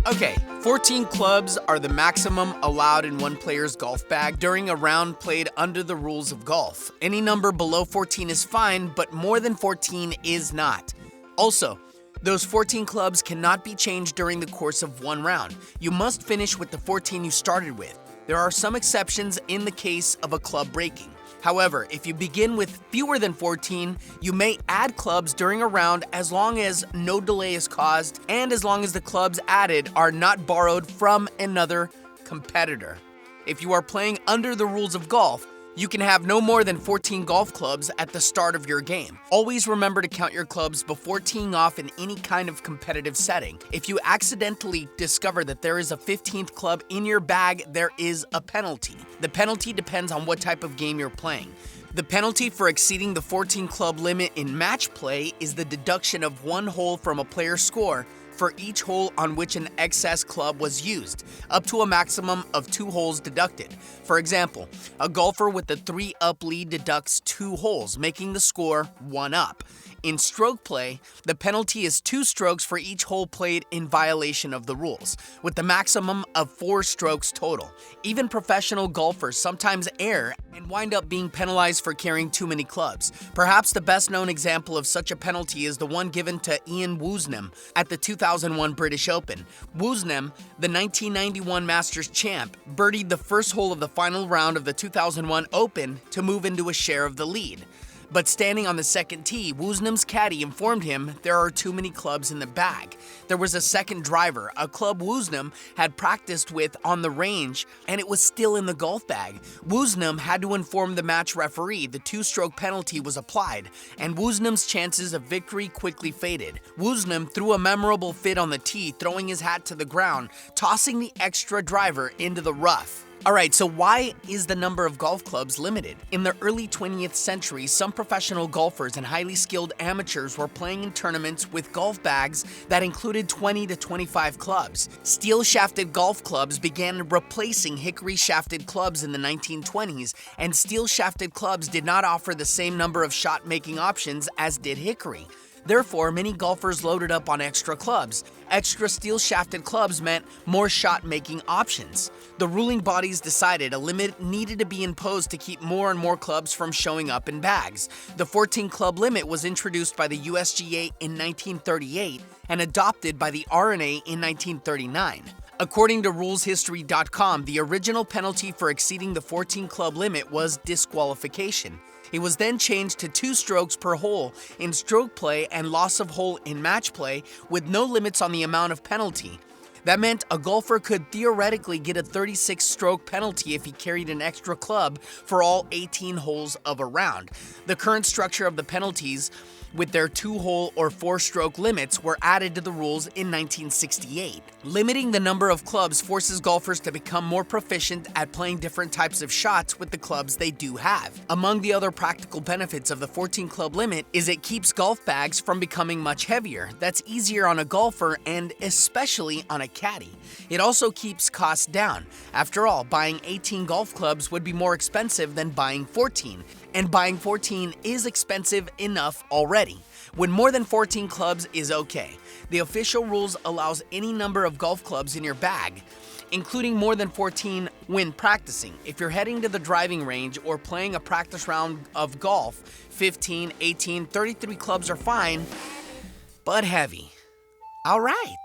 Okay, 14 clubs are the maximum allowed in one player's golf bag during a round played under the rules of golf. Any number below 14 is fine, but more than 14 is not. Also, those 14 clubs cannot be changed during the course of one round. You must finish with the 14 you started with. There are some exceptions in the case of a club breaking. However, if you begin with fewer than 14, you may add clubs during a round as long as no delay is caused and as long as the clubs added are not borrowed from another competitor. If you are playing under the rules of golf, you can have no more than 14 golf clubs at the start of your game. Always remember to count your clubs before teeing off in any kind of competitive setting. If you accidentally discover that there is a 15th club in your bag, there is a penalty. The penalty depends on what type of game you're playing. The penalty for exceeding the 14 club limit in match play is the deduction of one hole from a player's score for each hole on which an excess club was used, up to a maximum of 2 holes deducted. For example, a golfer with a 3-up lead deducts 2 holes, making the score 1 up. In stroke play, the penalty is 2 strokes for each hole played in violation of the rules, with the maximum of 4 strokes total. Even professional golfers sometimes err and wind up being penalized for carrying too many clubs. Perhaps the best known example of such a penalty is the one given to Ian Woosnum at the 2001 British Open. Woosnum, the 1991 Masters champ, birdied the first hole of the final round of the 2001 Open to move into a share of the lead. But standing on the second tee, Woosnum's caddy informed him there are too many clubs in the bag. There was a second driver, a club Woosnum had practiced with on the range, and it was still in the golf bag. Woosnum had to inform the match referee the 2-stroke penalty was applied, and Woosnum's chances of victory quickly faded. Woosnum threw a memorable fit on the tee, throwing his hat to the ground, tossing the extra driver into the rough. Alright, so why is the number of golf clubs limited? In the early 20th century, some professional golfers and highly skilled amateurs were playing in tournaments with golf bags that included 20 to 25 clubs. Steel-shafted golf clubs began replacing hickory-shafted clubs in the 1920s, and steel-shafted clubs did not offer the same number of shot-making options as did hickory. Therefore, many golfers loaded up on extra clubs. Extra steel-shafted clubs meant more shot-making options. The ruling bodies decided a limit needed to be imposed to keep more and more clubs from showing up in bags. The 14-club limit was introduced by the USGA in 1938 and adopted by the R&A in 1939. According to RulesHistory.com, the original penalty for exceeding the 14-club limit was disqualification. It was then changed to 2 strokes per hole in stroke play and loss of hole in match play, with no limits on the amount of penalty. That meant a golfer could theoretically get a 36-stroke penalty if he carried an extra club for all 18 holes of a round. The current structure of the penalties, with their 2-hole or 4-stroke limits, were added to the rules in 1968. Limiting the number of clubs forces golfers to become more proficient at playing different types of shots with the clubs they do have. Among the other practical benefits of the 14-club limit is it keeps golf bags from becoming much heavier. That's easier on a golfer and especially on a caddy. It also keeps costs down. After all, buying 18 golf clubs would be more expensive than buying 14. And buying 14 is expensive enough already. When more than 14 clubs is okay. The official rules allows any number of golf clubs in your bag, including more than 14 when practicing. If you're heading to the driving range or playing a practice round of golf, 15, 18, 33 clubs are fine, but heavy. All right.